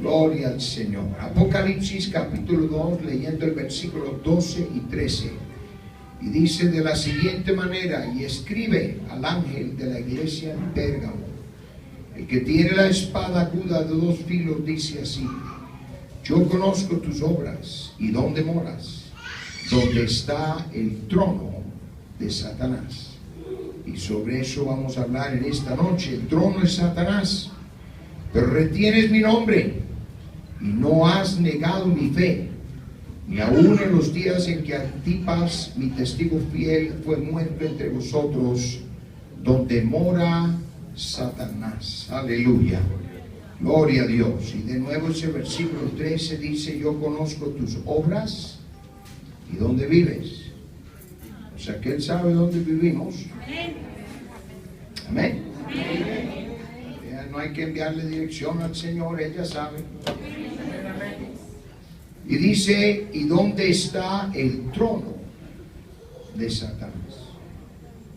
Gloria al Señor. Apocalipsis capítulo 2, leyendo el versículo 12 y 13. Y dice de la siguiente manera: y escribe al ángel de la iglesia en Pérgamo, el que tiene la espada aguda de dos filos, dice así: yo conozco tus obras y dónde moras, donde está el trono de Satanás. Y sobre eso vamos a hablar en esta noche. El trono de Satanás. Pero retienes mi nombre y no has negado mi fe, ni aun en los días en que Antipas, mi testigo fiel, fue muerto entre vosotros, donde mora Satanás. Aleluya. Gloria a Dios. Y de nuevo ese versículo 13 dice: yo conozco tus obras y dónde vives. O sea que Él sabe dónde vivimos. Amén. No hay que enviarle dirección al Señor, ella sabe. Y dice: ¿y dónde está el trono de Satanás?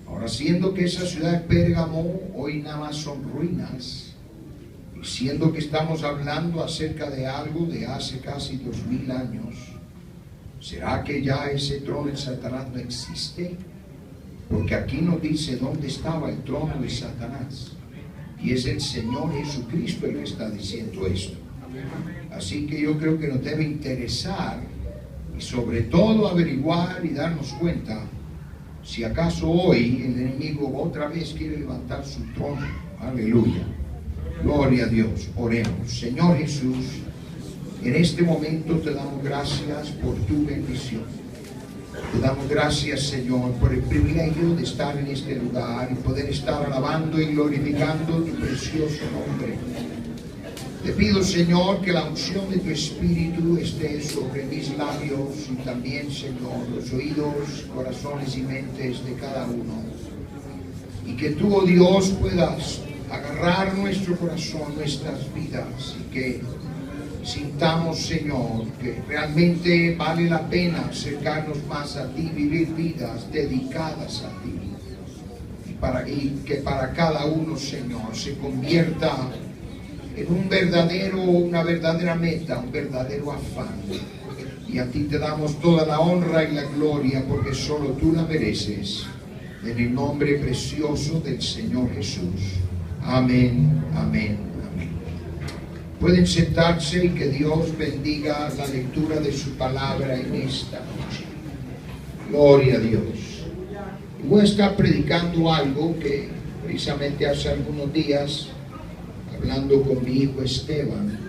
Ahora, siendo que esa ciudad de Pérgamo hoy nada más son ruinas, y siendo que estamos hablando acerca de algo de hace casi 2000 años, ¿será que ya ese trono de Satanás no existe? Porque aquí nos dice dónde estaba el trono de Satanás. Y es el Señor Jesucristo el que está diciendo esto. Así que yo creo que nos debe interesar y sobre todo averiguar y darnos cuenta si acaso hoy el enemigo otra vez quiere levantar su trono. Aleluya. Gloria a Dios. Oremos. Señor Jesús, en este momento te damos gracias por tu bendición. Te damos gracias, Señor, por el privilegio de estar en este lugar y poder estar alabando y glorificando tu precioso nombre. Te pido, Señor, que la unción de tu Espíritu esté sobre mis labios y también, Señor, los oídos, corazones y mentes de cada uno. Y que tú, oh Dios, puedas agarrar nuestro corazón, nuestras vidas, y que sintamos, Señor, que realmente vale la pena acercarnos más a ti, vivir vidas dedicadas a ti. Y que para cada uno, Señor, se convierta en una verdadera meta, un verdadero afán. Y a ti te damos toda la honra y la gloria, porque solo tú la mereces. En el nombre precioso del Señor Jesús. Amén, amén. Pueden sentarse y que Dios bendiga la lectura de su palabra en esta noche. Gloria a Dios. Y voy a estar predicando algo que precisamente hace algunos días, hablando con mi hijo Esteban,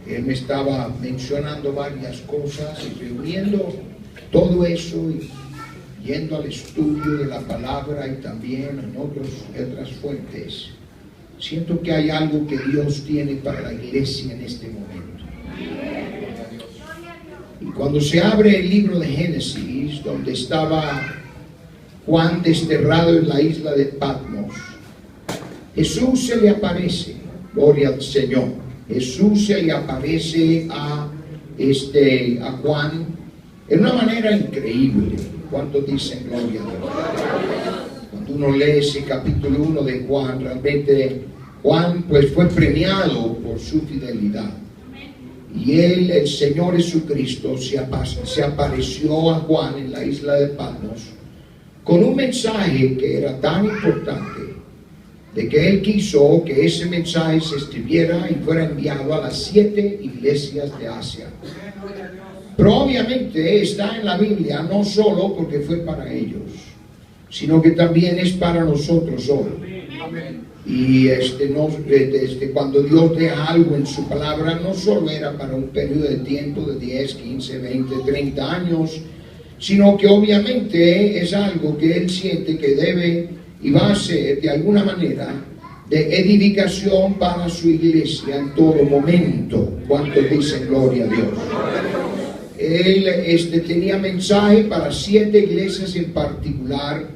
él me estaba mencionando varias cosas y reuniendo todo eso y yendo al estudio de la palabra y también en otras fuentes. Siento que hay algo que Dios tiene para la iglesia en este momento. Y cuando se abre el libro de Génesis, donde estaba Juan desterrado en la isla de Patmos, Jesús se le aparece, gloria al Señor. Jesús se le aparece a Juan en una manera increíble. ¿Cuántos dicen gloria a Dios? Cuando uno lee ese capítulo 1 de Juan, realmente Juan pues fue premiado por su fidelidad. Y el Señor Jesucristo se apareció a Juan en la isla de Patmos con un mensaje que era tan importante, de que Él quiso que ese mensaje se escribiera y fuera enviado a las 7 iglesias de Asia. Pero obviamente está en la Biblia no solo porque fue para ellos, sino que también es para nosotros hoy. Y cuando Dios deja algo en su palabra, no solo era para un periodo de tiempo de 10, 15, 20, 30 años, sino que obviamente es algo que Él siente que debe y va a ser de alguna manera de edificación para su iglesia en todo momento. ¿Cuántos dicen gloria a Dios? Él tenía mensaje para 7 iglesias en particular,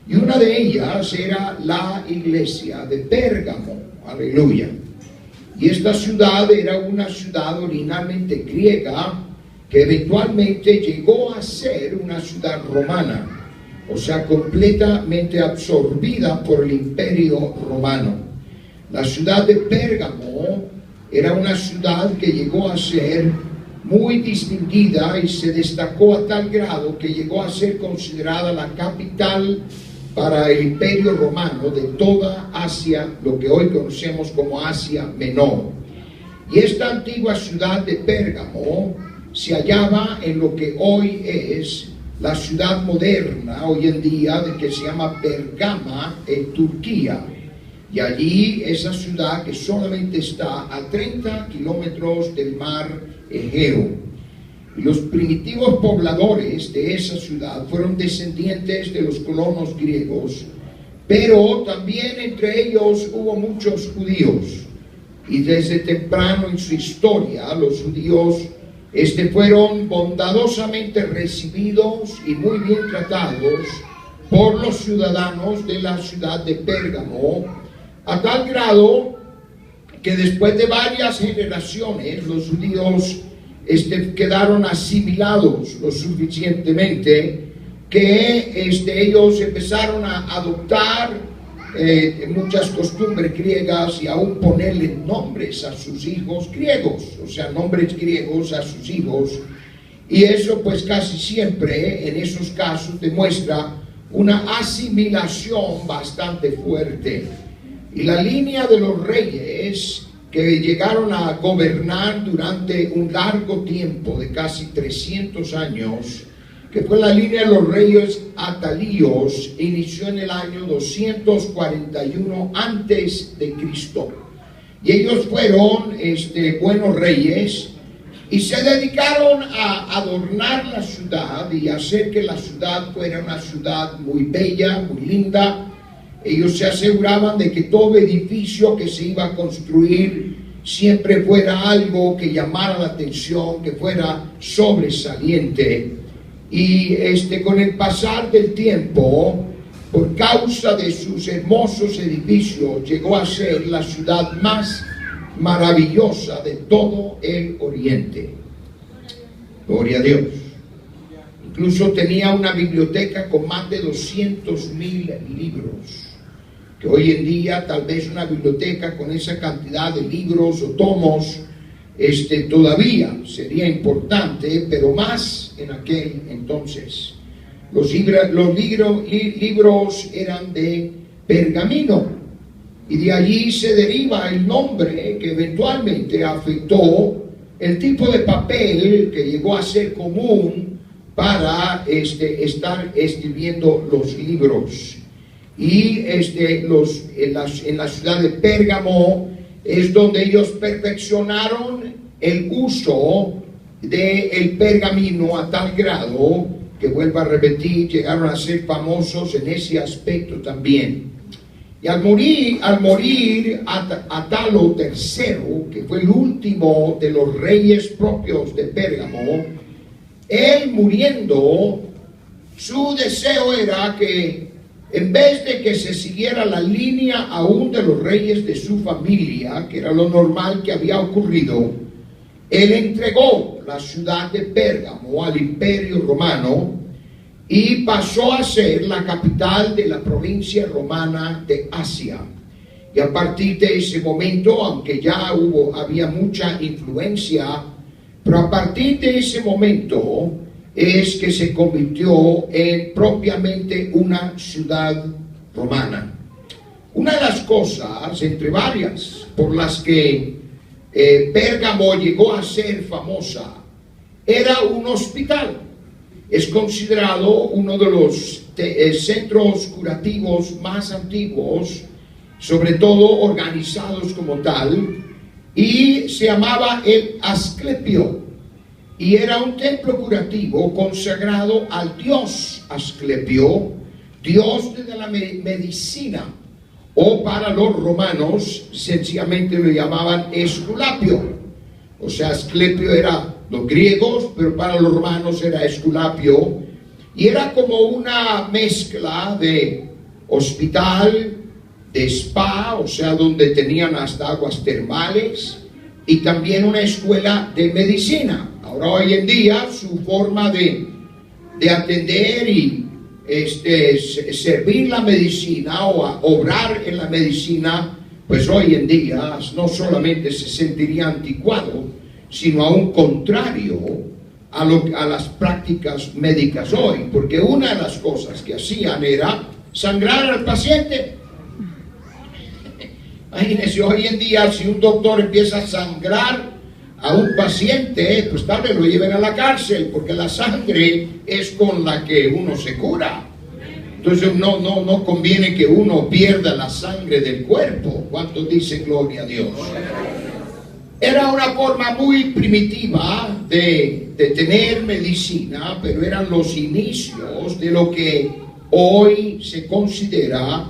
y una de ellas era la iglesia de Pérgamo. Aleluya. Y esta ciudad era una ciudad originalmente griega, que eventualmente llegó a ser una ciudad romana, o sea, completamente absorbida por el imperio romano. La ciudad de Pérgamo era una ciudad que llegó a ser muy distinguida y se destacó a tal grado que llegó a ser considerada la capital para el Imperio Romano de toda Asia, lo que hoy conocemos como Asia Menor. Y esta antigua ciudad de Pérgamo se hallaba en lo que hoy es la ciudad moderna, hoy en día, de que se llama Bergama, en Turquía. Y allí esa ciudad que solamente está a 30 kilómetros del mar Egeo. Y los primitivos pobladores de esa ciudad fueron descendientes de los colonos griegos, pero también entre ellos hubo muchos judíos. Y desde temprano en su historia, los judíos fueron bondadosamente recibidos y muy bien tratados por los ciudadanos de la ciudad de Pérgamo, a tal grado que después de varias generaciones los judíos quedaron asimilados lo suficientemente que ellos empezaron a adoptar muchas costumbres griegas y aún ponerle nombres a sus hijos griegos, o sea, nombres griegos a sus hijos. Y eso pues casi siempre en esos casos demuestra una asimilación bastante fuerte. Y la línea de los reyes que llegaron a gobernar durante un largo tiempo de casi 300 años, que fue la línea de los reyes atalíos, inició en el año 241 antes de Cristo. Y ellos fueron buenos reyes y se dedicaron a adornar la ciudad y hacer que la ciudad fuera una ciudad muy bella, muy linda. Ellos se aseguraban de que todo edificio que se iba a construir siempre fuera algo que llamara la atención, que fuera sobresaliente. Y con el pasar del tiempo, por causa de sus hermosos edificios, llegó a ser la ciudad más maravillosa de todo el Oriente. Gloria a Dios. Incluso tenía una biblioteca con más de 200,000 libros. Que hoy en día tal vez una biblioteca con esa cantidad de libros o tomos todavía sería importante, pero más en aquel entonces. Los libros eran de pergamino y de allí se deriva el nombre que eventualmente afectó el tipo de papel que llegó a ser común para estar escribiendo los libros. Y en la ciudad de Pérgamo es donde ellos perfeccionaron el uso del pergamino a tal grado que, vuelvo a repetir, llegaron a ser famosos en ese aspecto también. Y al morir Atalo III, que fue el último de los reyes propios de Pérgamo, él muriendo, su deseo era que en vez de que se siguiera la línea aún de los reyes de su familia, que era lo normal que había ocurrido, él entregó la ciudad de Pérgamo al Imperio Romano y pasó a ser la capital de la provincia romana de Asia. Y a partir de ese momento, aunque ya había mucha influencia, pero a partir de ese momento es que se convirtió en propiamente una ciudad romana. Una de las cosas, entre varias, por las que Pérgamo llegó a ser famosa, era un hospital. Es considerado uno de los centros curativos más antiguos, sobre todo organizados como tal, y se llamaba el Asclepio. Y era un templo curativo consagrado al dios Asclepio, dios de la medicina, o para los romanos sencillamente lo llamaban Esculapio. O sea, Asclepio era los griegos, pero para los romanos era Esculapio, y era como una mezcla de hospital, de spa, o sea, donde tenían hasta aguas termales, y también una escuela de medicina. Ahora, hoy en día, su forma de atender y servir la medicina o a obrar en la medicina pues hoy en día no solamente se sentiría anticuado, sino aún contrario a las prácticas médicas hoy, porque una de las cosas que hacían era sangrar al paciente. Imagínense, hoy en día si un doctor empieza a sangrar a un paciente, pues tal vez lo lleven a la cárcel, porque la sangre es con la que uno se cura. Entonces no conviene que uno pierda la sangre del cuerpo. ¿Cuántos dicen gloria a Dios? Era una forma muy primitiva de tener medicina, pero eran los inicios de lo que hoy se considera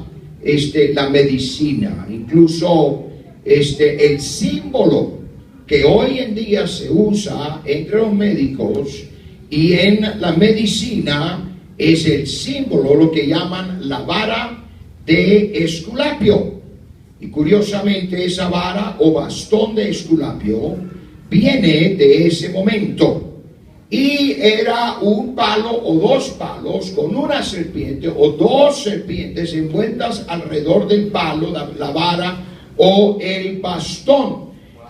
la medicina. Incluso el símbolo que hoy en día se usa entre los médicos y en la medicina es el símbolo, lo que llaman la vara de Esculapio. Y curiosamente esa vara o bastón de Esculapio viene de ese momento. Y era un palo o dos palos con una serpiente o dos serpientes envueltas alrededor del palo, la vara o el bastón.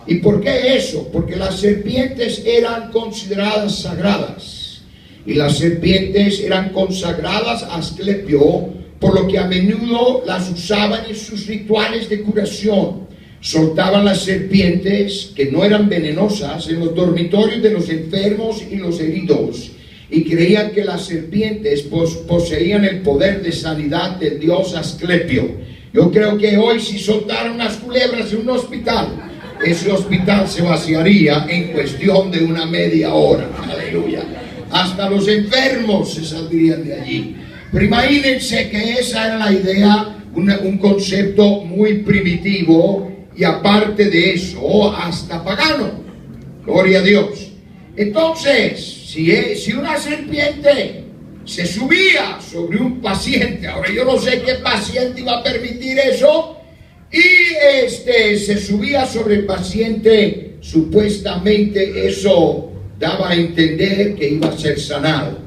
¿Y por qué eso? Porque las serpientes eran consideradas sagradas. Y las serpientes eran consagradas a Asclepio, por lo que a menudo las usaban en sus rituales de curación. Soltaban las serpientes, que no eran venenosas, en los dormitorios de los enfermos y los heridos, y creían que las serpientes poseían el poder de sanidad del dios Asclepio. Yo creo que hoy si soltaran unas culebras en un hospital, ese hospital se vaciaría en cuestión de una media hora. Aleluya. Hasta los enfermos se saldrían de allí. Pero imagínense que esa era la idea, un concepto muy primitivo, y aparte de eso, hasta pagano. Gloria a Dios. Entonces, si una serpiente se subía sobre un paciente, ahora yo no sé qué paciente iba a permitir eso, y se subía sobre el paciente, supuestamente eso daba a entender que iba a ser sanado.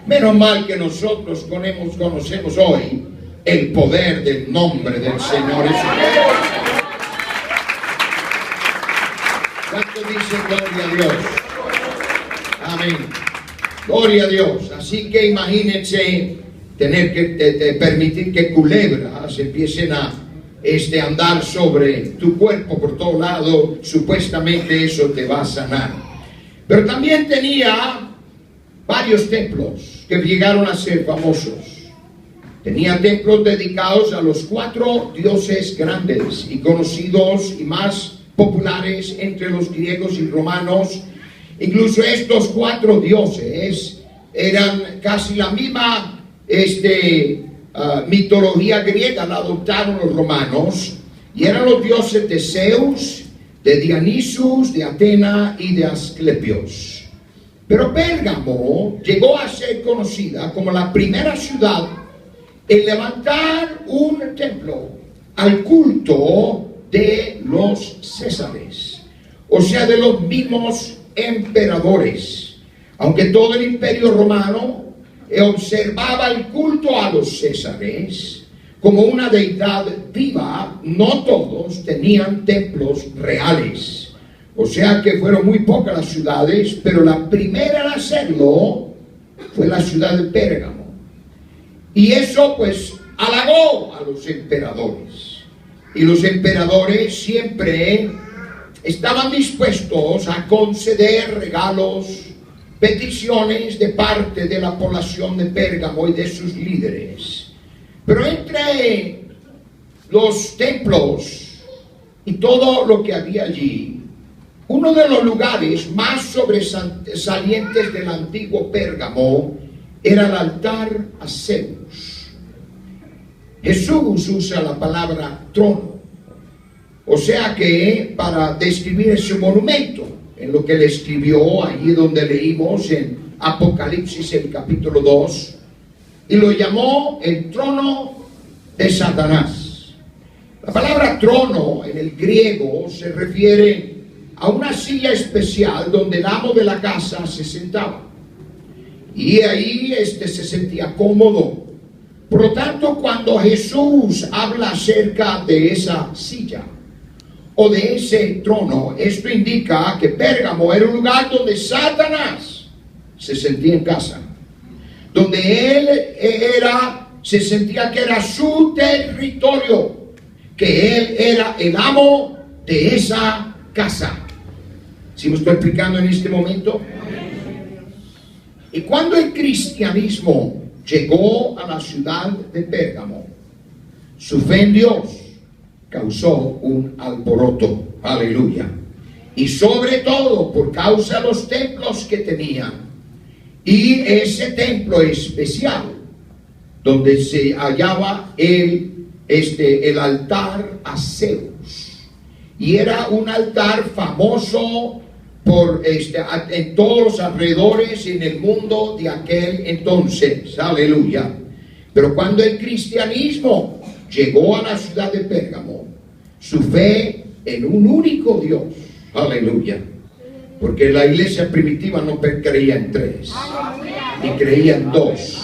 Menos mal que nosotros conocemos hoy el poder del nombre del Señor Jesucristo. ¿Cuánto dice gloria a Dios? Amén. Gloria a Dios. Así que imagínense tener que permitir que culebras empiecen a andar sobre tu cuerpo por todo lado. Supuestamente eso te va a sanar. Pero también tenía varios templos que llegaron a ser famosos. Tenía templos dedicados a los 4 dioses grandes y conocidos y más populares entre los griegos y romanos. Incluso estos 4 dioses eran casi la misma mitología griega, la adoptaron los romanos, y eran los dioses de Zeus, de Dionisos, de Atena y de Asclepios. Pero Pérgamo llegó a ser conocida como la primera ciudad en levantar un templo al culto de los Césares, o sea, de los mismos emperadores. Aunque todo el imperio romano observaba el culto a los Césares como una deidad viva, no todos tenían templos reales. O sea que fueron muy pocas las ciudades, pero la primera en hacerlo fue la ciudad de Pérgamo. Y eso pues halagó a los emperadores. Y los emperadores siempre estaban dispuestos a conceder regalos, peticiones de parte de la población de Pérgamo y de sus líderes. Pero entre los templos y todo lo que había allí, uno de los lugares más sobresalientes del antiguo Pérgamo era el altar a Zeus. Jesús usa la palabra trono, o sea que para describir ese monumento, en lo que le escribió allí donde leímos en Apocalipsis el capítulo 2, y lo llamó el trono de Satanás. La palabra trono en el griego se refiere a una silla especial donde el amo de la casa se sentaba, y ahí se sentía cómodo. Por lo tanto, cuando Jesús habla acerca de esa silla o de ese trono, esto indica que Pérgamo era un lugar donde Satanás se sentía en casa, donde él se sentía que era su territorio, que él era el amo de esa casa. ¿Sí me estoy explicando en este momento? Y cuando el cristianismo llegó a la ciudad de Pérgamo, su fe en Dios causó un alboroto. Aleluya. Y sobre todo por causa de los templos que tenía. Y ese templo especial donde se hallaba el altar a Zeus. Y era un altar famoso en todos los alrededores en el mundo de aquel entonces. Aleluya. Pero cuando el cristianismo llegó a la ciudad de Pérgamo, su fe en un único Dios. Aleluya. Porque la iglesia primitiva no creía en tres, ni creía en dos.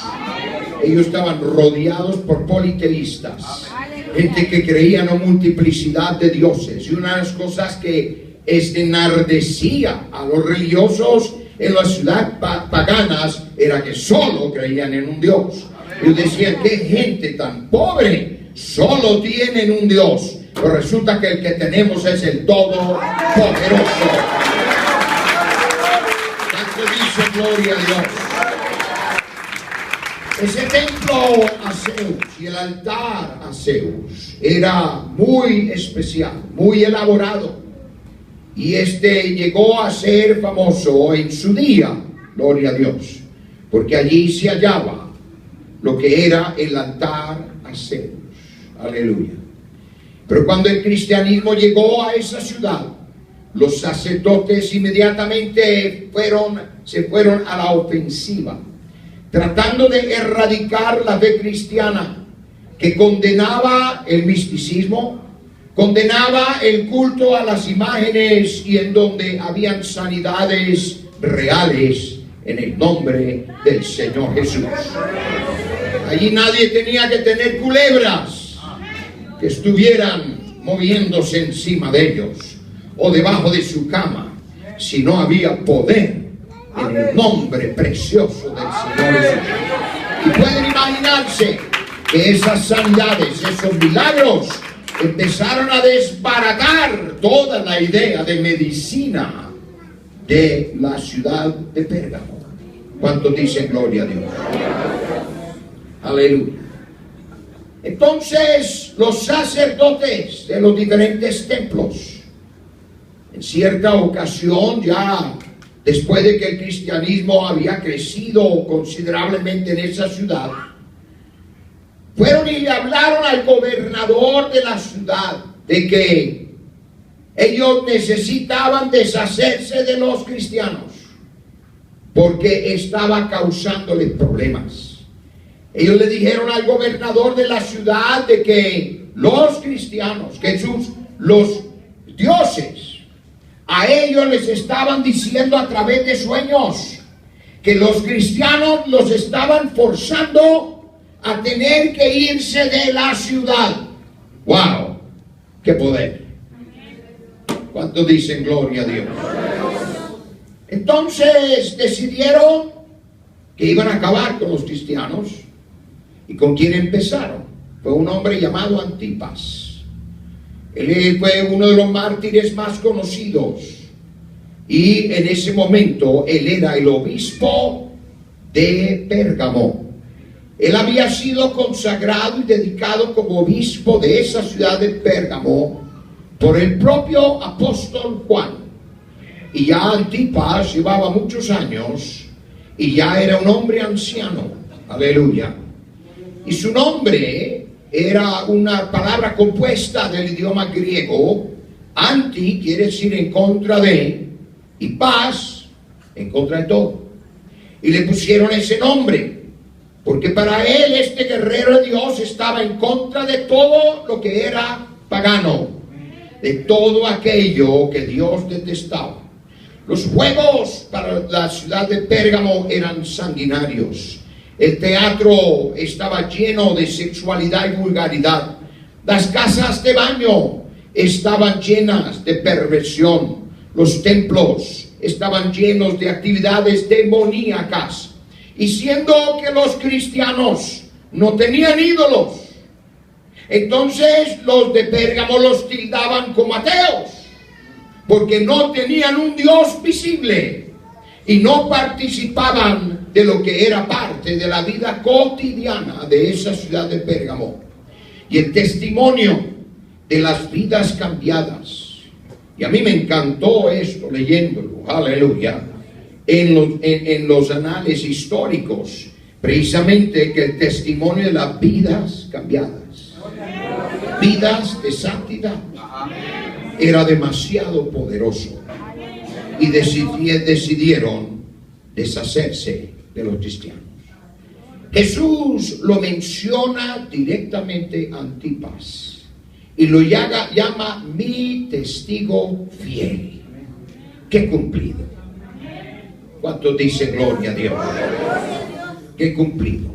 Ellos estaban rodeados por politeístas, gente que creía en una multiplicidad de dioses. Y una de las cosas que enardecía a los religiosos en las ciudades paganas era que solo creían en un Dios. Ellos decían: qué gente tan pobre, solo tienen un Dios. Pero resulta que el que tenemos es el Todopoderoso. Tanto dice gloria a Dios. Ese templo a Zeus y el altar a Zeus era muy especial, muy elaborado. Y llegó a ser famoso en su día, gloria a Dios, porque allí se hallaba lo que era el altar a Zeus. Aleluya. Pero cuando el cristianismo llegó a esa ciudad, los sacerdotes inmediatamente se fueron a la ofensiva, tratando de erradicar la fe cristiana, que condenaba el misticismo, condenaba el culto a las imágenes, y en donde habían sanidades reales en el nombre del Señor Jesús. Allí nadie tenía que tener culebras que estuvieran moviéndose encima de ellos o debajo de su cama, si no había poder en el nombre precioso del Señor Jesús. Y pueden imaginarse que esas sanidades, esos milagros, empezaron a desbaratar toda la idea de medicina de la ciudad de Pérgamo. ¿Cuántos dicen gloria a Dios? Aleluya. Entonces los sacerdotes de los diferentes templos, en cierta ocasión, ya después de que el cristianismo había crecido considerablemente en esa ciudad, fueron y le hablaron al gobernador de la ciudad de que ellos necesitaban deshacerse de los cristianos porque estaba causándoles problemas. Ellos le dijeron al gobernador de la ciudad de que los cristianos, que los dioses, a ellos les estaban diciendo a través de sueños que los cristianos los estaban forzando a tener que irse de la ciudad. ¡Wow! ¡Qué poder! ¿Cuántos dicen gloria a Dios? Entonces decidieron que iban a acabar con los cristianos. ¿Y con quién empezaron? Fue un hombre llamado Antipas. Él fue uno de los mártires más conocidos. Y en ese momento él era el obispo de Pérgamo. Él había sido consagrado y dedicado como obispo de esa ciudad de Pérgamo por el propio apóstol Juan. Y ya Antipas llevaba muchos años y ya era un hombre anciano. Aleluya. Y su nombre era una palabra compuesta del idioma griego. Anti quiere decir en contra de, y pas en contra de todo. Y le pusieron ese nombre porque para él este guerrero de Dios estaba en contra de todo lo que era pagano, de todo aquello que Dios detestaba. Los juegos para la ciudad de Pérgamo eran sanguinarios. El teatro estaba lleno de sexualidad y vulgaridad. Las casas de baño estaban llenas de perversión. Los templos estaban llenos de actividades demoníacas. Y siendo que los cristianos no tenían ídolos, entonces los de Pérgamo los tildaban como ateos, porque no tenían un Dios visible y no participaban de lo que era parte de la vida cotidiana de esa ciudad de Pérgamo. Y el testimonio de las vidas cambiadas. Y a mí me encantó esto leyéndolo, aleluya, en los anales históricos, precisamente que el testimonio de las vidas cambiadas, vidas de santidad, era demasiado poderoso. Y decidieron deshacerse de los cristianos. Jesús lo menciona directamente a Antipas y lo llama mi testigo fiel. ¡Qué cumplido! ¿Cuántos dicen gloria a Dios? ¡Qué cumplido!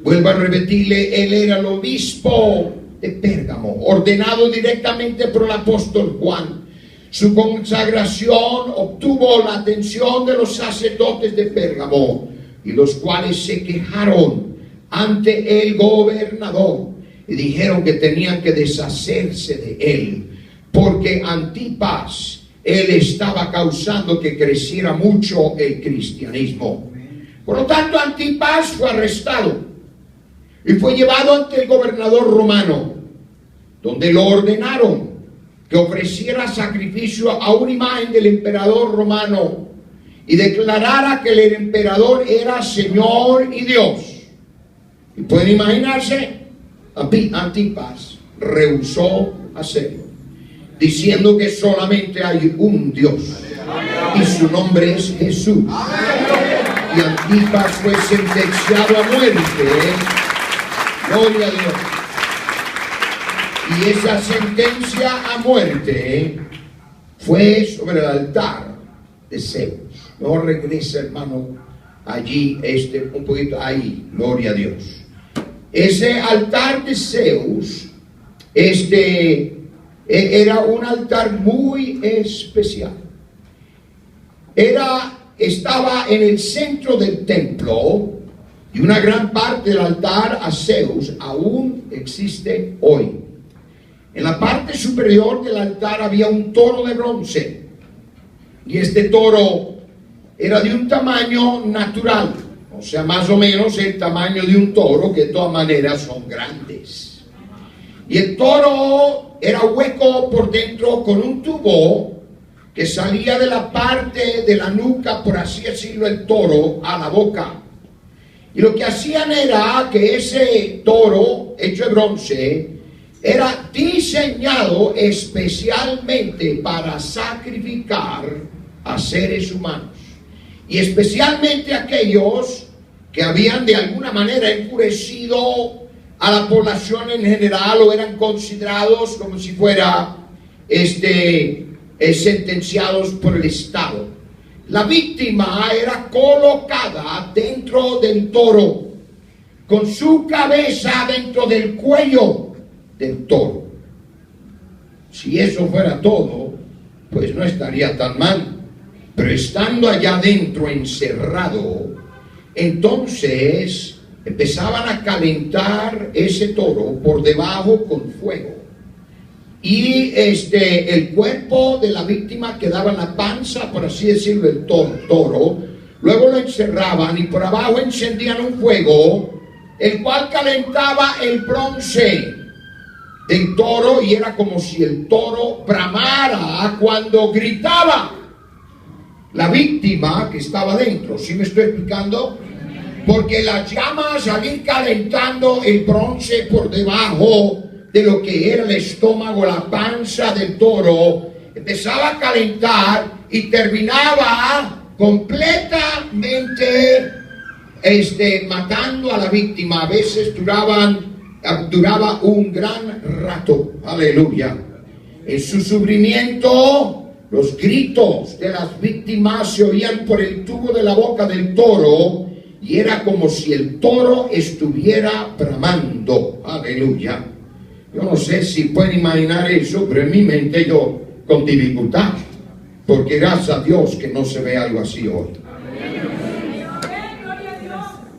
Vuelvo a repetirle, él era el obispo de Pérgamo, ordenado directamente por el apóstol Juan. Su consagración obtuvo la atención de los sacerdotes de Pérgamo, y los cuales se quejaron ante el gobernador y dijeron que tenían que deshacerse de él, porque Antipas, él estaba causando que creciera mucho el cristianismo. Por lo tanto, Antipas fue arrestado y fue llevado ante el gobernador romano, donde lo ordenaron que ofreciera sacrificio a una imagen del emperador romano y declarara que el emperador era Señor y Dios. Y pueden imaginarse, Antipas rehusó hacerlo, diciendo que solamente hay un Dios y su nombre es Jesús. Y Antipas fue sentenciado a muerte. Gloria a Dios. Y esa sentencia a muerte fue sobre el altar de Zeus. No regresa, hermano, allí, un poquito ahí, gloria a Dios. Ese altar de Zeus, era un altar muy especial. Estaba en el centro del templo, y una gran parte del altar a Zeus aún existe hoy. En la parte superior del altar había un toro de bronce, y este toro era de un tamaño natural, o sea, más o menos el tamaño de un toro, que de todas maneras son grandes. Y el toro era hueco por dentro con un tubo que salía de la parte de la nuca, por así decirlo, el toro a la boca. Y lo que hacían era que ese toro hecho de bronce era diseñado especialmente para sacrificar a seres humanos, y especialmente aquellos que habían de alguna manera enfurecido a la población en general, o eran considerados como si fuera sentenciados por el Estado. La víctima era colocada dentro del toro, con su cabeza dentro del cuello del toro. Si eso fuera todo, pues no estaría tan mal. Pero estando allá dentro encerrado, entonces empezaban a calentar ese toro por debajo con fuego. Y el cuerpo de la víctima quedaba en la panza, por así decirlo, del toro. Luego lo encerraban y por abajo encendían un fuego, el cual calentaba el bronce del toro, y era como si el toro bramara cuando gritaba la víctima que estaba dentro. ¿Sí me estoy explicando? Porque las llamas, al ir calentando el bronce por debajo de lo que era el estómago, la panza del toro, empezaba a calentar y terminaba completamente matando a la víctima. A veces duraba un gran rato, aleluya. En su sufrimiento, los gritos de las víctimas se oían por el tubo de la boca del toro, y era como si el toro estuviera bramando. Aleluya. Yo no sé si pueden imaginar eso, pero en mi mente yo con dificultad, porque gracias a Dios que no se ve algo así hoy.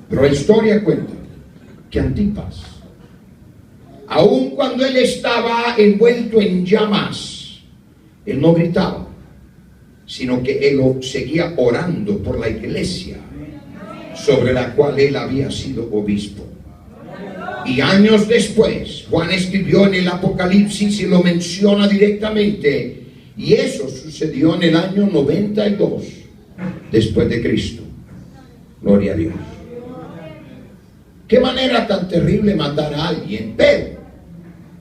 Pero la historia cuenta que Antipas, aun cuando él estaba envuelto en llamas, él no gritaba, sino que él seguía orando por la iglesia sobre la cual él había sido obispo. Y años después, Juan escribió en el Apocalipsis y lo menciona directamente, y eso sucedió en el año 92 después de Cristo. Gloria a Dios. Qué manera tan terrible matar a alguien, pero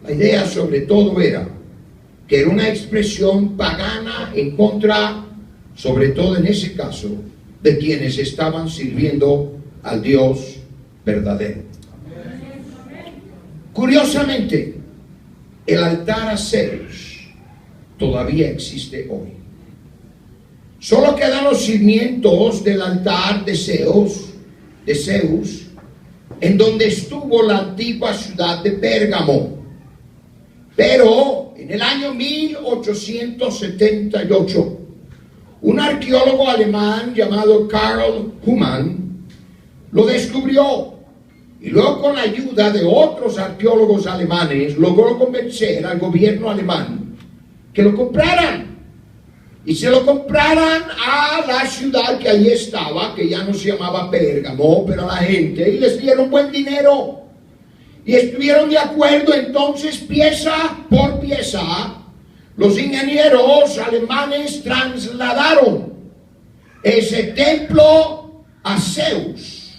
la idea sobre todo era que era una expresión pagana en contra, sobre todo en ese caso, de quienes estaban sirviendo al Dios verdadero. Curiosamente, el altar a Zeus todavía existe hoy. Solo quedan los cimientos del altar de Zeus, en donde estuvo la antigua ciudad de Pérgamo. Pero en el año 1878, un arqueólogo alemán llamado Karl Humann lo descubrió, y luego con la ayuda de otros arqueólogos alemanes logró convencer al gobierno alemán que lo compraran. Y se lo compraran a la ciudad que allí estaba, que ya no se llamaba Pérgamo, pero a la gente, y les dieron buen dinero. Y estuvieron de acuerdo. Entonces, pieza por pieza, los ingenieros alemanes trasladaron ese templo a Zeus,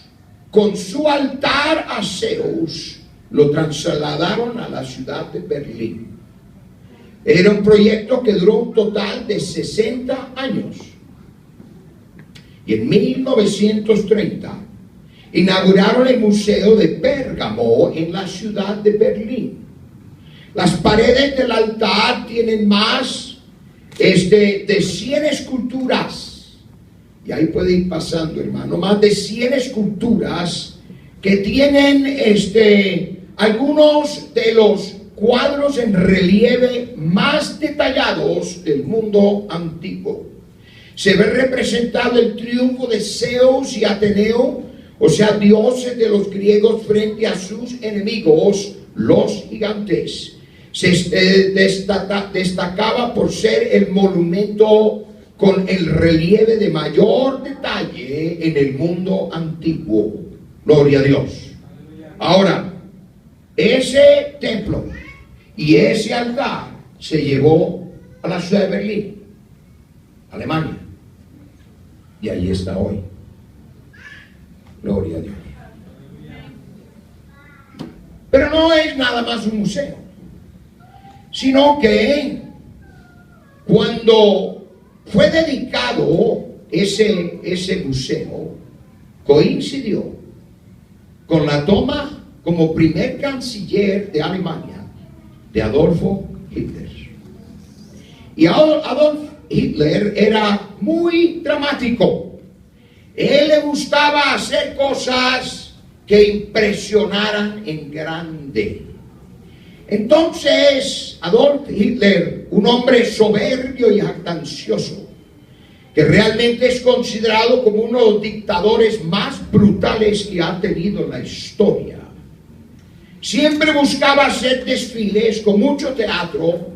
con su altar a Zeus, lo trasladaron a la ciudad de Berlín. Era un proyecto que duró un total de 60 años. Y en 1930 inauguraron el Museo de Pérgamo en la ciudad de Berlín. Las paredes del altar tienen más de 100 esculturas. Y ahí puede ir pasando, hermano. Más de 100 esculturas que tienen algunos de los cuadros en relieve más detallados del mundo antiguo. Se ve representado el triunfo de Zeus y Ateneo, o sea, dioses de los griegos frente a sus enemigos, los gigantes. Se destacaba por ser el monumento con el relieve de mayor detalle en el mundo antiguo. Gloria a Dios. Ahora, ese templo y ese altar se llevó a la ciudad de Berlín, Alemania, y allí está hoy. Gloria a Dios. Pero no es nada más un museo, sino que cuando fue dedicado ese museo, coincidió con la toma como primer canciller de Alemania de Adolfo Hitler. Y Adolf Hitler era muy dramático. Él le gustaba hacer cosas que impresionaran en grande. Entonces, Adolf Hitler, un hombre soberbio y jactancioso, que realmente es considerado como uno de los dictadores más brutales que ha tenido la historia, siempre buscaba hacer desfiles con mucho teatro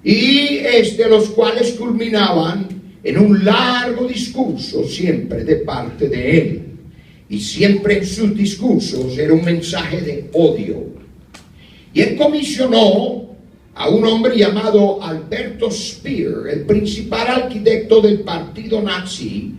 y los cuales culminaban en un largo discurso siempre de parte de él. Y siempre en sus discursos era un mensaje de odio. Y él comisionó a un hombre llamado Alberto Speer, el principal arquitecto del partido nazi,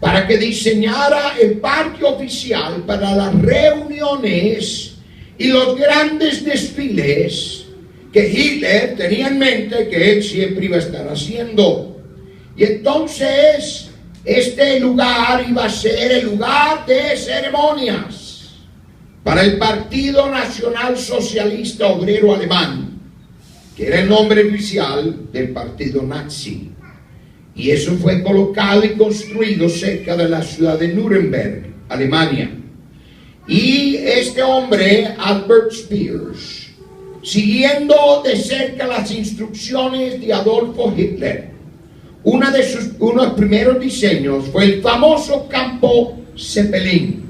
para que diseñara el parque oficial para las reuniones y los grandes desfiles que Hitler tenía en mente que él siempre iba a estar haciendo. Y entonces este lugar iba a ser el lugar de ceremonias para el Partido Nacional Socialista Obrero Alemán, que era el nombre oficial del partido nazi. Y eso fue colocado y construido cerca de la ciudad de Nuremberg, Alemania. Y este hombre, Albert Speer, siguiendo de cerca las instrucciones de Adolfo Hitler, uno de los primeros diseños fue el famoso campo Zeppelin.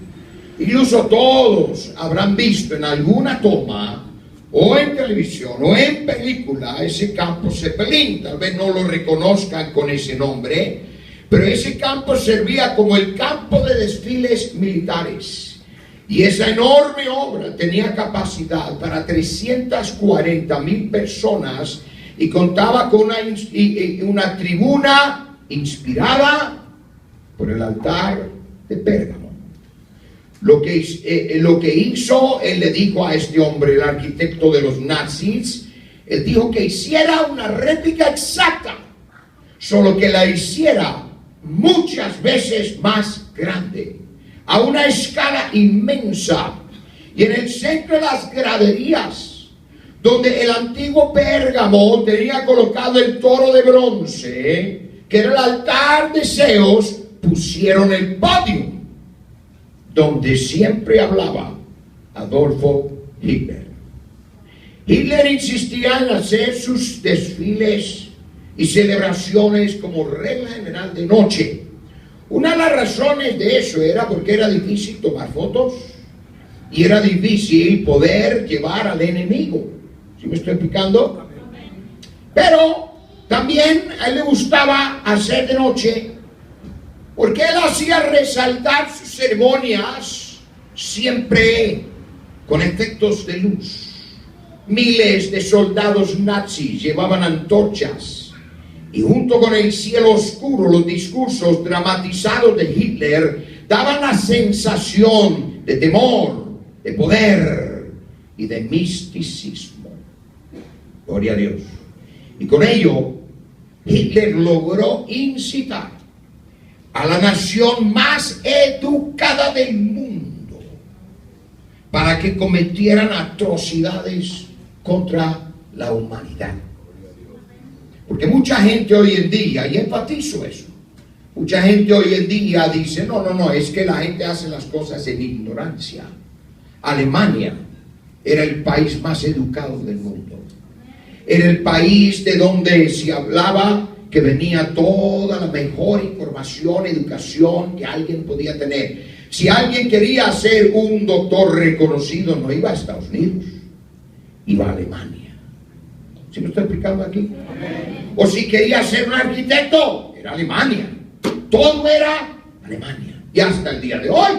Incluso todos habrán visto en alguna toma, o en televisión, o en película, ese campo Zeppelin. Tal vez no lo reconozcan con ese nombre, pero ese campo servía como el campo de desfiles militares. Y esa enorme obra tenía capacidad para 340,000 personas y contaba con una tribuna inspirada por el altar de Pérgamo. Lo que hizo, él le dijo a este hombre, el arquitecto de los nazis, él dijo que hiciera una réplica exacta, solo que la hiciera muchas veces más grande, a una escala inmensa. Y en el centro de las graderías, donde el antiguo Pérgamo tenía colocado el toro de bronce, que era el altar de Zeus, pusieron el podio donde siempre hablaba Adolfo Hitler. Hitler insistía en hacer sus desfiles y celebraciones como regla general de noche. Una de las razones de eso era porque era difícil tomar fotos y era difícil poder llevar al enemigo. ¿Sí me estoy explicando? Pero también a él le gustaba hacer de noche, porque él hacía resaltar sus ceremonias siempre con efectos de luz. Miles de soldados nazis llevaban antorchas y junto con el cielo oscuro los discursos dramatizados de Hitler daban la sensación de temor, de poder y de misticismo. Gloria a Dios. Y con ello Hitler logró incitar a la nación más educada del mundo para que cometieran atrocidades contra la humanidad. Porque mucha gente hoy en día, y enfatizo eso, mucha gente hoy en día dice, no, es que la gente hace las cosas en ignorancia. Alemania era el país más educado del mundo. Era el país de donde se hablaba que venía toda la mejor información, educación que alguien podía tener. Si alguien quería ser un doctor reconocido, no iba a Estados Unidos, iba a Alemania. ¿Sí me estoy explicando aquí? O si quería ser un arquitecto, era Alemania. Todo era Alemania. Y hasta el día de hoy,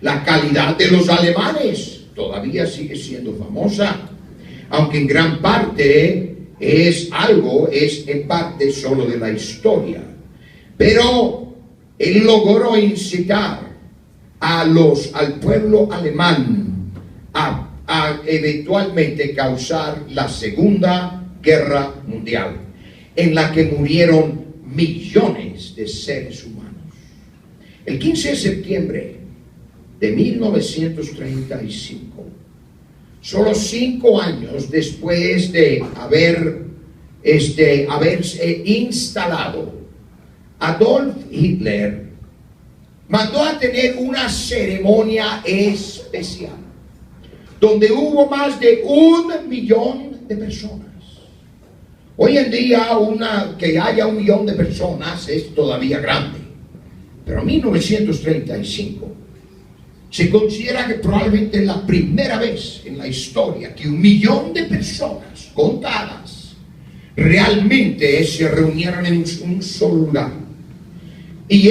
la calidad de los alemanes todavía sigue siendo famosa, aunque en gran parte es en parte solo de la historia. Pero él logró incitar al pueblo alemán a eventualmente causar la Segunda Guerra Mundial, en la que murieron millones de seres humanos. El 15 de septiembre de 1935, solo 5 años después de haberse instalado, Adolf Hitler mandó a tener una ceremonia especial donde hubo más de 1 millón de personas. Hoy en día que haya 1 millón de personas es todavía grande, pero en 1935 se considera que probablemente es la primera vez en la historia que 1 millón de personas contadas realmente se reunieron en un solo lugar. Y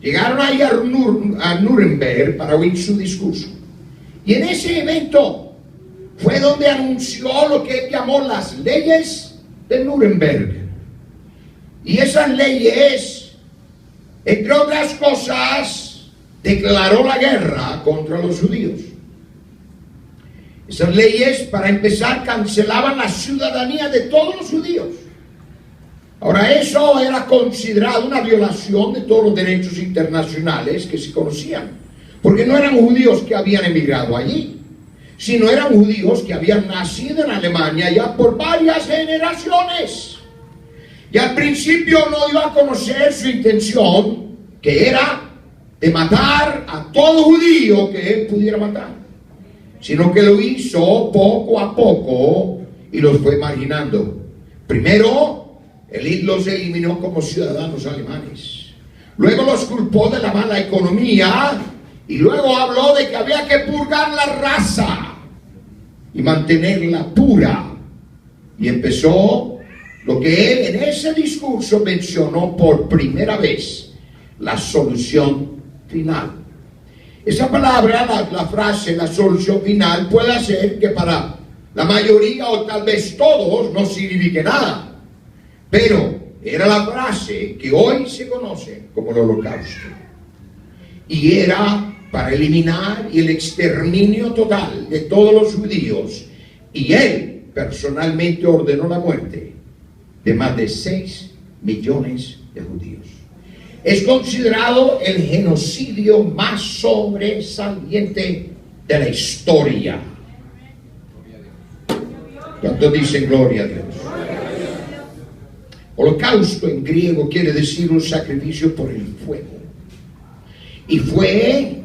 llegaron ahí a Nuremberg para oír su discurso. Y en ese evento fue donde anunció lo que él llamó las leyes de Nuremberg. Y esas leyes, entre otras cosas, declaró la guerra contra los judíos. Esas leyes, para empezar, cancelaban la ciudadanía de todos los judíos. Ahora, eso era considerado una violación de todos los derechos internacionales que se conocían, porque no eran judíos que habían emigrado allí, sino eran judíos que habían nacido en Alemania ya por varias generaciones. Y al principio no iba a conocer su intención, que era de matar a todo judío que él pudiera matar, sino que lo hizo poco a poco y los fue marginando. Primero, él los eliminó como ciudadanos alemanes. Luego los culpó de la mala economía y luego habló de que había que purgar la raza y mantenerla pura. Y empezó lo que él en ese discurso mencionó por primera vez: la solución final. Esa palabra, la frase, la solución final, puede hacer que para la mayoría o tal vez todos no signifique nada, pero era la frase que hoy se conoce como el Holocausto, y era para eliminar el exterminio total de todos los judíos, y él personalmente ordenó la muerte de más de 6 millones de judíos. Es considerado el genocidio más sobresaliente de la historia. ¿Cuántos dicen gloria a Dios? Holocausto en griego quiere decir un sacrificio por el fuego. Y fue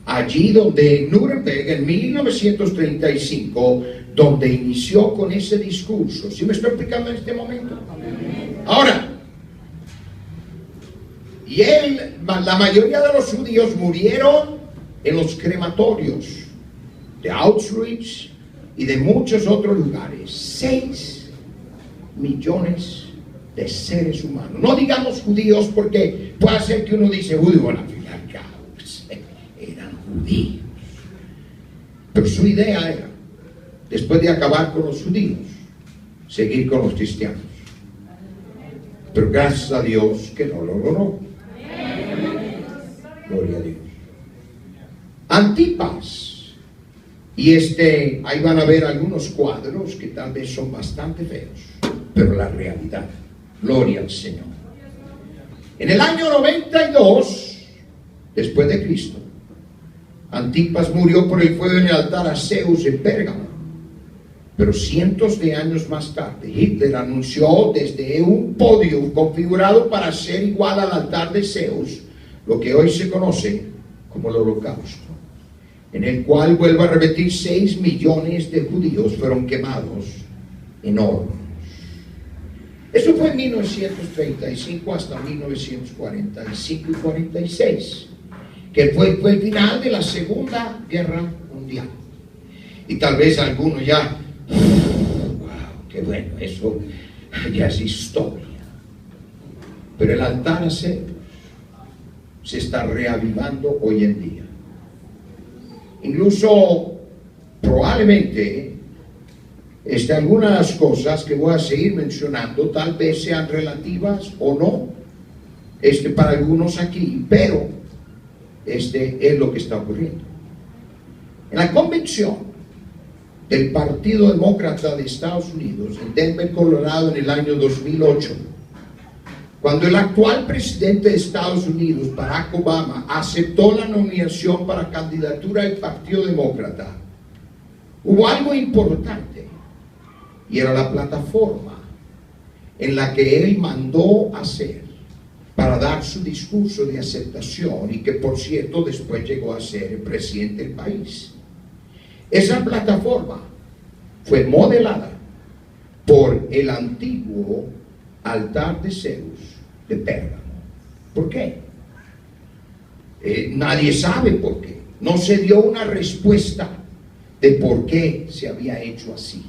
allí donde en Nuremberg en 1935 donde inició con ese discurso. ¿Sí me estoy explicando en este momento? Ahora, y la mayoría de los judíos murieron en los crematorios de Auschwitz y de muchos otros lugares. 6 millones de seres humanos. No digamos judíos, porque puede ser que uno dice judío, bueno, al fin y al cabo, eran judíos. Pero su idea era, después de acabar con los judíos, seguir con los cristianos. Pero gracias a Dios que no lo logró. Gloria a Dios. Antipas. Y ahí van a ver algunos cuadros que tal vez son bastante feos, pero la realidad. Gloria al Señor. En el año 92, después de Cristo, Antipas murió por el fuego en el altar a Zeus en Pérgamo. Pero cientos de años más tarde, Hitler anunció desde un podio configurado para ser igual al altar de Zeus, lo que hoy se conoce como el Holocausto, en el cual, vuelvo a repetir, 6 millones de judíos fueron quemados en hornos. Eso fue en 1935 hasta 1945 y 46, que fue el final de la Segunda Guerra Mundial. Y tal vez alguno ya, wow, qué bueno, eso ya es historia. Pero el altar a Zeus se está reavivando hoy en día. Incluso, probablemente, algunas de las cosas que voy a seguir mencionando tal vez sean relativas o no, para algunos aquí, pero es lo que está ocurriendo. En la convención del Partido Demócrata de Estados Unidos, en Denver, Colorado, en el año 2008, cuando el actual presidente de Estados Unidos, Barack Obama, aceptó la nominación para candidatura del Partido Demócrata, hubo algo importante, y era la plataforma en la que él mandó hacer para dar su discurso de aceptación, y que por cierto después llegó a ser el presidente del país. Esa plataforma fue modelada por el antiguo altar de Zeus de Pérgamo. ¿Por qué? Nadie sabe por qué. No se dio una respuesta de por qué se había hecho así.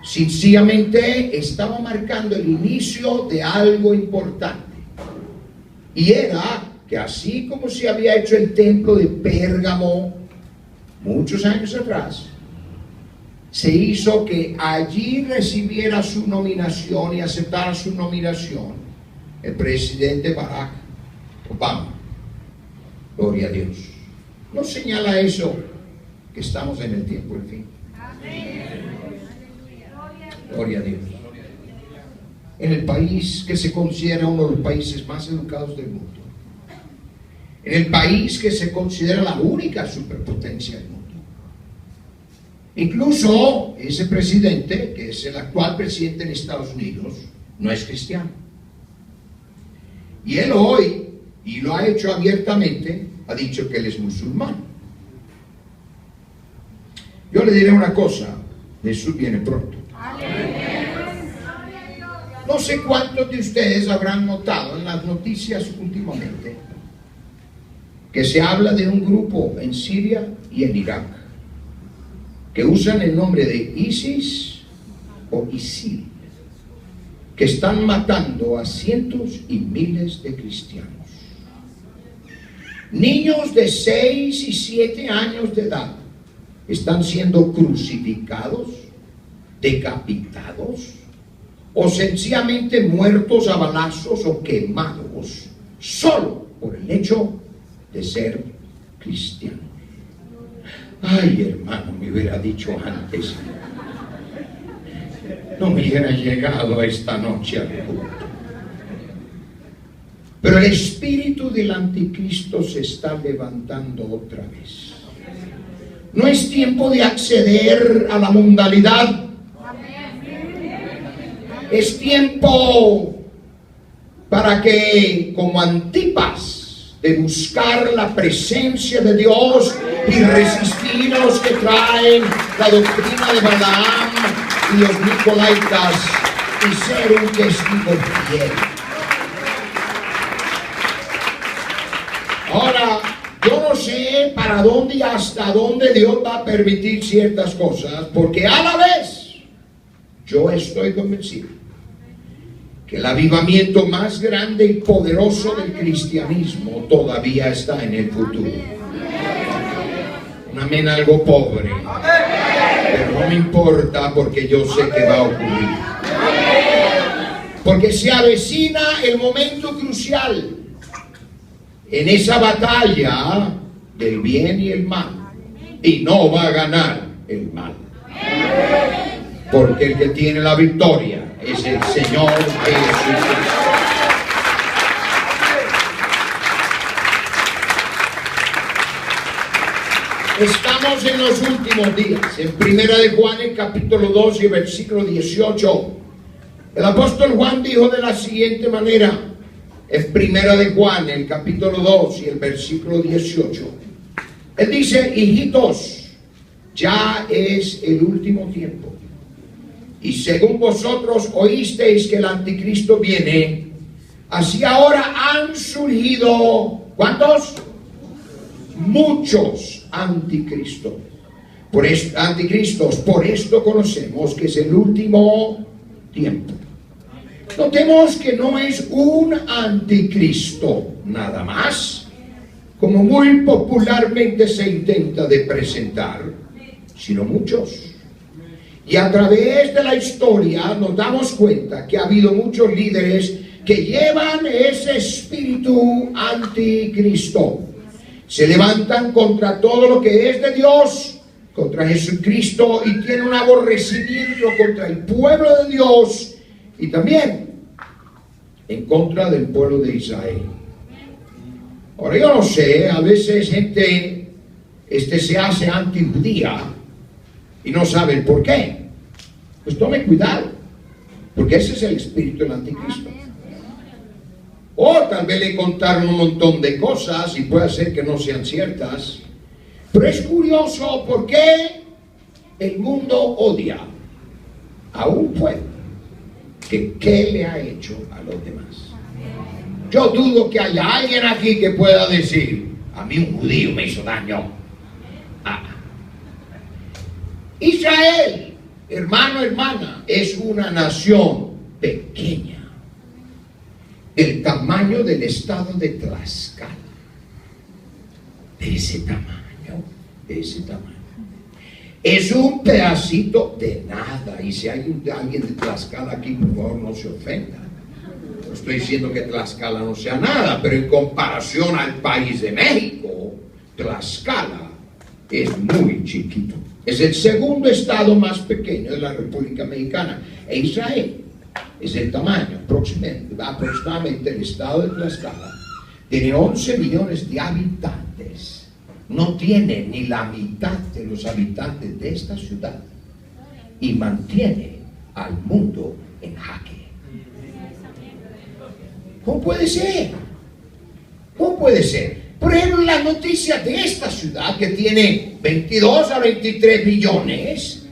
Sencillamente estaba marcando el inicio de algo importante. Y era que así como se había hecho el templo de Pérgamo muchos años atrás, se hizo que allí recibiera su nominación y aceptara su nominación el presidente Barack Obama. Gloria a Dios. ¿No señala eso que estamos en el tiempo del fin? Gloria a Dios. En el país que se considera uno de los países más educados del mundo, en el país que se considera la única superpotencia del mundo, incluso ese presidente, que es el actual presidente de Estados Unidos, no es cristiano. Y él hoy, y si lo ha hecho abiertamente, ha dicho que él es musulmán. Yo le diré una cosa, Jesús viene pronto. No sé cuántos de ustedes habrán notado en las noticias últimamente que se habla de un grupo en Siria y en Irak que usan el nombre de ISIS o ISIL, que están matando a cientos y miles de cristianos. Niños de 6 y 7 años de edad están siendo crucificados, decapitados o sencillamente muertos a balazos o quemados solo por el hecho de ser cristianos. Ay, hermano, me hubiera dicho antes, no me hubiera llegado esta noche al culto. Pero el espíritu del anticristo se está levantando otra vez. No es tiempo de acceder a la mundanalidad. Es tiempo para que, como Antipas, de buscar la presencia de Dios y resistir a los que traen la doctrina de Balaam y los nicolaitas y ser un testigo fiel. Ahora, yo no sé para dónde y hasta dónde Dios va a permitir ciertas cosas, porque a la vez yo estoy convencido que el avivamiento más grande y poderoso del cristianismo todavía está en el futuro. Un amén algo pobre, pero no me importa porque yo sé que va a ocurrir. Porque se avecina el momento crucial en esa batalla del bien y el mal, y no va a ganar el mal, porque el que tiene la victoria es el Señor Jesucristo. Estamos en los últimos días. En Primera de Juan, el capítulo 2 y versículo 18, el apóstol Juan dijo de la siguiente manera, en Primera de Juan, el capítulo 2 y el versículo 18. Él dice: hijitos, ya es el último tiempo. Y según vosotros oísteis que el anticristo viene, así ahora han surgido, ¿cuántos? Muchos anticristos. Por esto conocemos que es el último tiempo. Notemos que no es un anticristo nada más, como muy popularmente se intenta de presentar, sino muchos. Y a través de la historia nos damos cuenta que ha habido muchos líderes que llevan ese espíritu anticristo. Se levantan contra todo lo que es de Dios, contra Jesucristo, y tienen un aborrecimiento contra el pueblo de Dios y también en contra del pueblo de Israel. Ahora yo no sé, a veces gente se hace antijudía y no saben por qué. Pues tome cuidado, porque ese es el espíritu del anticristo. O tal vez le contaron un montón de cosas y puede ser que no sean ciertas, pero es curioso por qué el mundo odia a un pueblo que qué le ha hecho a los demás. Yo dudo que haya alguien aquí que pueda decir: a mí un judío me hizo daño. Israel, hermano, hermana, es una nación pequeña, del tamaño del estado de Tlaxcala, de ese tamaño, es un pedacito de nada. Y si hay alguien de Tlaxcala aquí, por favor no se ofenda. No estoy diciendo que Tlaxcala no sea nada, pero en comparación al país de México, Tlaxcala es muy chiquito. Es el segundo estado más pequeño de la República Mexicana. E Israel es el tamaño, aproximadamente el estado de Tlaxcala tiene 11 millones de habitantes. No tiene ni la mitad de los habitantes de esta ciudad y mantiene al mundo en jaque. ¿Cómo puede ser? ¿Cómo puede ser? Por ejemplo, las noticias de esta ciudad que tiene 22 a 23 millones.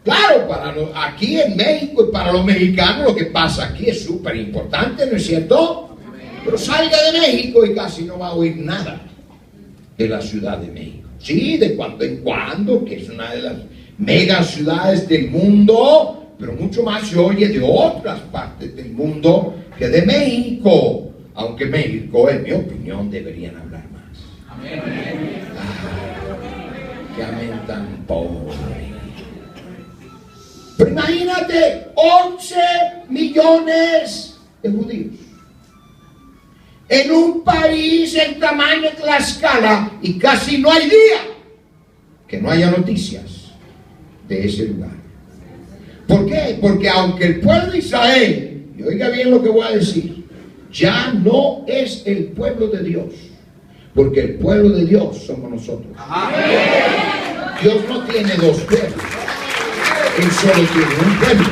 Claro, aquí en México y para los mexicanos lo que pasa aquí es súper importante, ¿no es cierto? Pero salga de México y casi no va a oír nada de la Ciudad de México. Sí, de cuando en cuando, que es una de las mega ciudades del mundo, pero mucho más se oye de otras partes del mundo que de México. Aunque México, en mi opinión, deberían hablar más. Amén. Qué amén tan pobre. Pero imagínate, 11 millones de judíos. En un país el tamaño de Tlaxcala y casi no hay día que no haya noticias de ese lugar. ¿Por qué? Porque aunque el pueblo de Israel, y oiga bien lo que voy a decir, ya no es el pueblo de Dios, porque el pueblo de Dios somos nosotros. Dios no tiene dos pueblos, Él solo tiene un pueblo.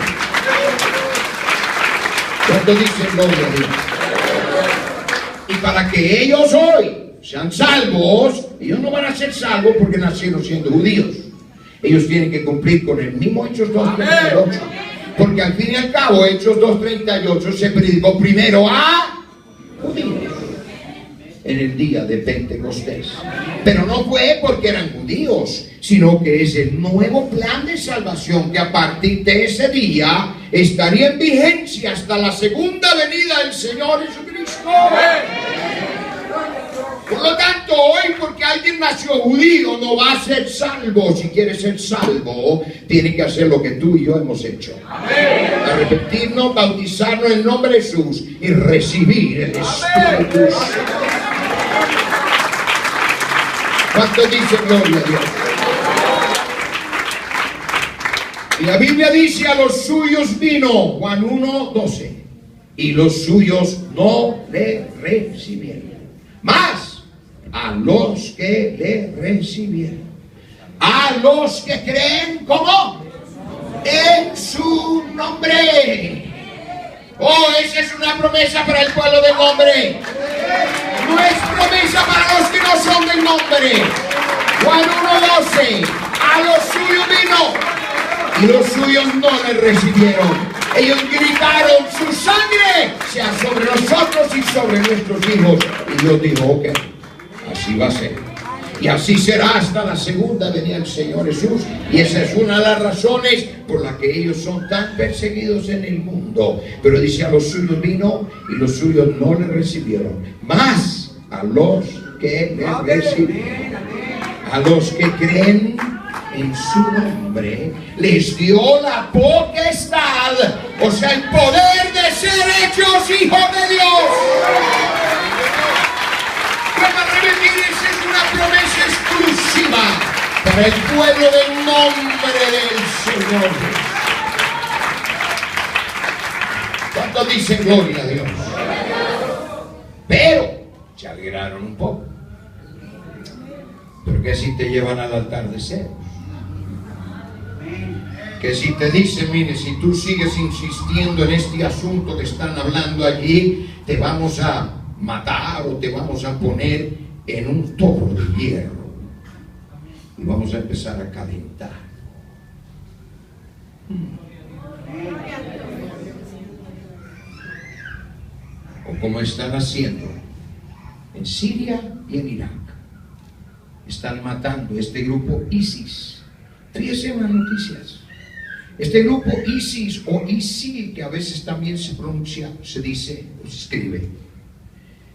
¿Cuánto dicen gloria a Dios? Y para que ellos hoy sean salvos, ellos no van a ser salvos porque nacieron siendo judíos. Ellos tienen que cumplir con el mismo Hechos 2:38. Porque al fin y al cabo, Hechos 2:38 se predicó primero a judíos en el día de Pentecostés. Pero no fue porque eran judíos, sino que es el nuevo plan de salvación que a partir de ese día estaría en vigencia hasta la segunda venida del Señor Jesucristo. Por lo tanto, hoy porque alguien nació judío no va a ser salvo. Si quiere ser salvo, tiene que hacer lo que tú y yo hemos hecho. Arrepentirnos, bautizarnos en el nombre de Jesús y recibir el Espíritu Santo. ¿Cuánto dice gloria a Dios? Y la Biblia dice: a los suyos vino, Juan 1:12, y los suyos no le recibieron. Más a los que le recibieron, a los que creen, ¿cómo? En su nombre. Oh, esa es una promesa para el pueblo del nombre. No es promesa para los que no son del nombre. Juan 1:12, a los suyos vino y los suyos no le recibieron. Ellos gritaron: su sangre sea sobre nosotros y sobre nuestros hijos. Y Dios dijo: ok, así va a ser. Y así será hasta la segunda venida del Señor Jesús. Y esa es una de las razones por las que ellos son tan perseguidos en el mundo. Pero dice: a los suyos vino y los suyos no le recibieron. Más a los que le recibieron, a los que creen en su nombre, les dio la potestad, o sea, el poder de ser hechos hijos de Dios. Para repetir, esa es una promesa exclusiva para el pueblo del nombre del Señor. ¿Cuántos dicen gloria a Dios? Pero se alegraron un poco. Pero que si te llevan al altar de ceros, que si te dicen: mire, si tú sigues insistiendo en este asunto que están hablando allí, te vamos a matar o te vamos a poner en un toro de hierro y vamos a empezar a calentar. O como están haciendo en Siria y en Irak. Están matando este grupo ISIS. Fíjense en las noticias. Este grupo ISIS o ISIL, que a veces también se pronuncia, se dice o se escribe,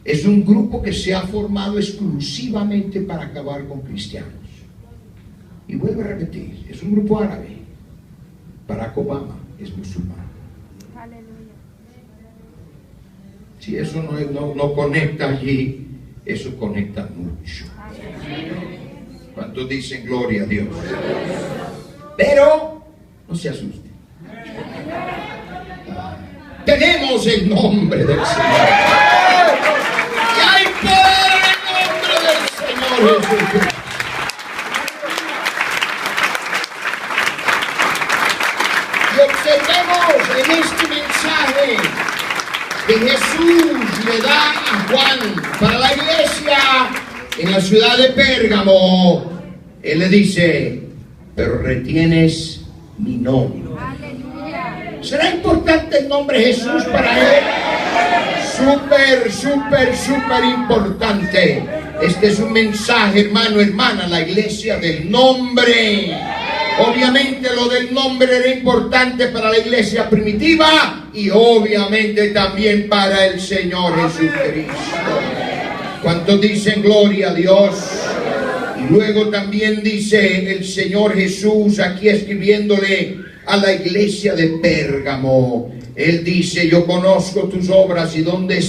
es un grupo que se ha formado exclusivamente para acabar con cristianos. Y vuelvo a repetir, es un grupo árabe. Barack Obama es musulmán. Si eso no conecta allí, eso conecta mucho. ¿Cuántos dicen gloria a Dios? Pero no se asusten. Tenemos el nombre del Señor. Y hay poder en el nombre del Señor Jesús. Y observemos en este mensaje que Jesús le da a Juan, para la iglesia en la ciudad de Pérgamo, él le dice, pero retienes mi nombre. ¿Será importante el nombre de Jesús para él? Súper importante. Este es un mensaje, hermano, hermana, la iglesia del nombre. Obviamente lo del nombre era importante para la iglesia primitiva y obviamente también para el Señor Jesucristo. ¿Cuántos dicen gloria a Dios? Y luego también dice el Señor Jesús aquí escribiéndole a la iglesia de Pérgamo. Él dice, yo conozco tus obras y dónde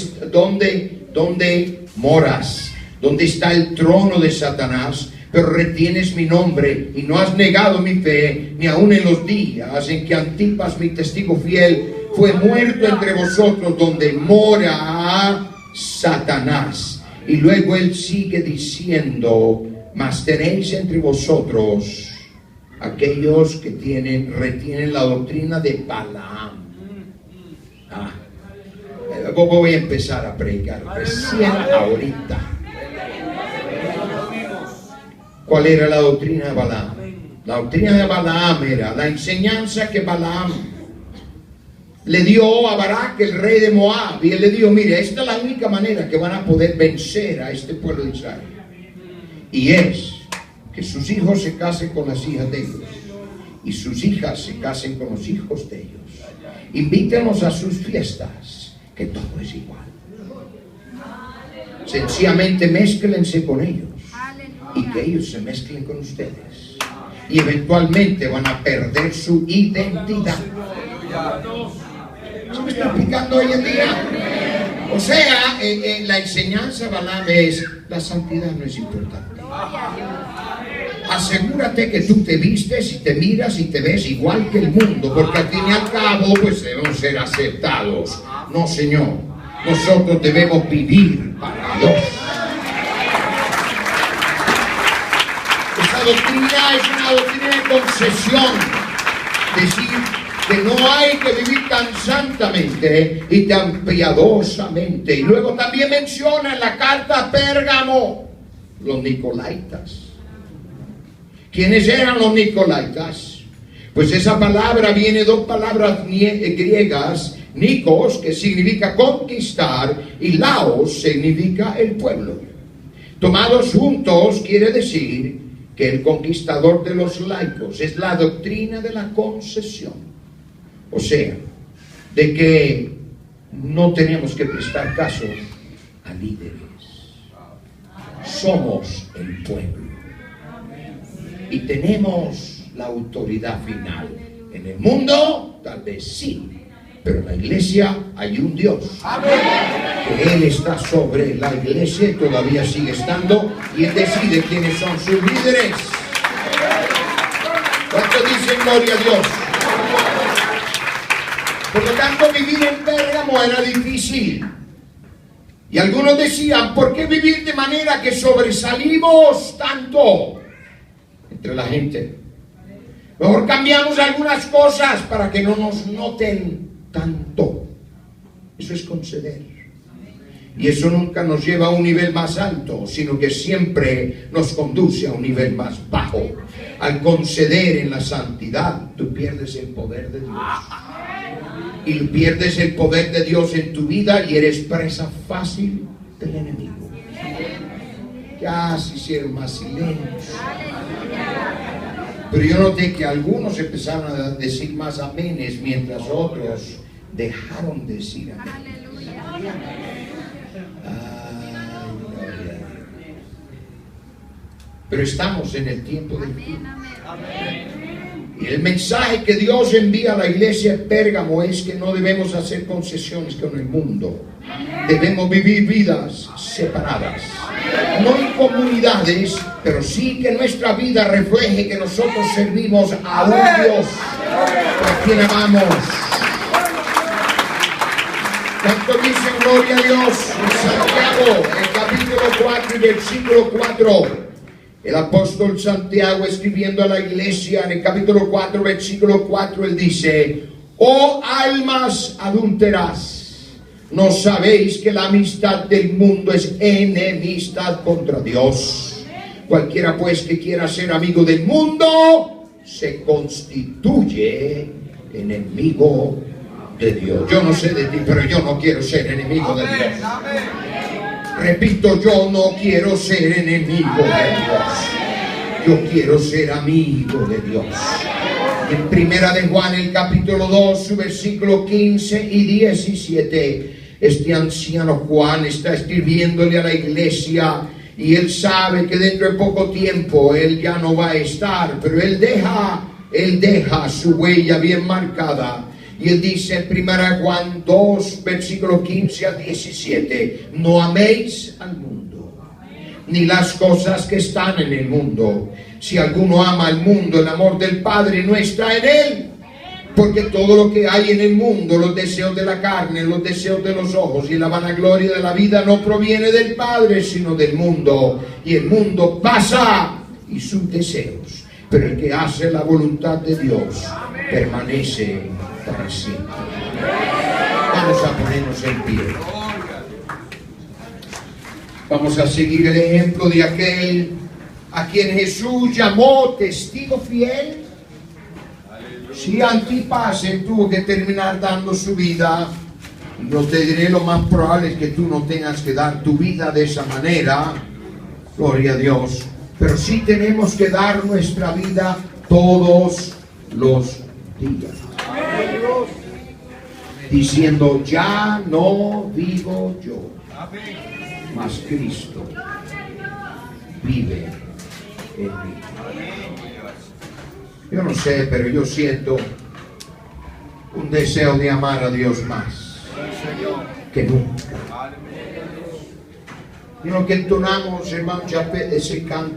moras, dónde está el trono de Satanás, pero retienes mi nombre y no has negado mi fe, ni aun en los días en que Antipas, mi testigo fiel, fue muerto entre vosotros, donde mora Satanás. Y luego él sigue diciendo, mas tenéis entre vosotros aquellos que retienen la doctrina de Balaam. Voy a empezar a predicar recién ahorita. ¿Cuál era la doctrina de Balaam? La doctrina de Balaam era la enseñanza que Balaam le dio a Barak, el rey de Moab, y él le dijo, mire, esta es la única manera que van a poder vencer a este pueblo de Israel, y es que sus hijos se casen con las hijas de ellos y sus hijas se casen con los hijos de ellos. Invítenos a sus fiestas, que todo es igual. Sencillamente mézclense con ellos y que ellos se mezclen con ustedes, y eventualmente van a perder su identidad. ¿Se me está explicando hoy en día? O sea, la enseñanza de Balaam es, la santidad no es importante. Asegúrate que tú te vistes y te miras y te ves igual que el mundo, porque al fin y al cabo pues debemos ser aceptados. No, Señor, nosotros debemos vivir para Dios. Esa doctrina es una doctrina de concesión, decir que no hay que vivir tan santamente y tan piadosamente. Y luego también menciona en la carta a Pérgamo los nicolaitas. ¿Quiénes eran los nicolaitas? Pues esa palabra viene de dos palabras griegas, nikos, que significa conquistar, y laos significa el pueblo. Tomados juntos quiere decir que el conquistador de los laicos es la doctrina de la concesión. O sea, de que no tenemos que prestar caso a líderes. Somos el pueblo y tenemos la autoridad final. En el mundo tal vez sí, pero en la iglesia hay un Dios, que Él está sobre la iglesia y todavía sigue estando, y Él decide quiénes son sus líderes. ¿Cuántos dicen gloria a Dios? Por lo tanto, vivir en Pérgamo era difícil. Y algunos decían, ¿por qué vivir de manera que sobresalimos tanto entre la gente? Mejor cambiamos algunas cosas para que no nos noten tanto. Eso es conceder. Y eso nunca nos lleva a un nivel más alto, sino que siempre nos conduce a un nivel más bajo. Al conceder en la santidad, tú pierdes el poder de Dios. Y pierdes el poder de Dios en tu vida y eres presa fácil del enemigo. Ya se hicieron más silencio. Pero yo noté que algunos empezaron a decir más amenes, mientras otros dejaron de decir amén. Pero estamos en el tiempo del fin. Y el mensaje que Dios envía a la iglesia de Pérgamo es que no debemos hacer concesiones con el mundo. Debemos vivir vidas separadas. No en comunidades, pero sí que nuestra vida refleje que nosotros servimos a un Dios a quien amamos. ¿Cuánto dicen gloria a Dios? En Santiago, el capítulo 4 y versículo 4. El apóstol Santiago, escribiendo a la iglesia en el capítulo 4, versículo 4, él dice: oh almas adúlteras, ¿No sabéis que la amistad del mundo es enemistad contra Dios? Cualquiera pues que quiera ser amigo del mundo se constituye enemigo de Dios. Yo no sé de ti, pero yo no quiero ser enemigo de Dios. Repito, yo no quiero ser enemigo de Dios. Yo quiero ser amigo de Dios. En Primera de Juan, el capítulo 2, su versículo 15 y 17, este anciano Juan está escribiéndole a la iglesia y él sabe que dentro de poco tiempo él ya no va a estar, pero él deja su huella bien marcada. Y él dice en Primera Juan 2, versículo 15 a 17, no améis al mundo, ni las cosas que están en el mundo. Si alguno ama al mundo, el amor del Padre no está en él. Porque todo lo que hay en el mundo, los deseos de la carne, los deseos de los ojos y la vanagloria de la vida, no proviene del Padre, sino del mundo. Y el mundo pasa y sus deseos, pero el que hace la voluntad de Dios permanece para siempre. Vamos a ponernos en pie. Vamos a seguir el ejemplo de aquel a quien Jesús llamó testigo fiel. Si Antipas tuvo que terminar dando su vida, yo te diré, lo más probable es que tú no tengas que dar tu vida de esa manera, gloria a Dios, pero sí tenemos que dar nuestra vida todos los días, diciendo, ya no vivo yo, mas Cristo vive en mí. Yo no sé, pero yo siento un deseo de amar a Dios más que nunca. Y lo que entonamos, hermano Chapet, ese canto.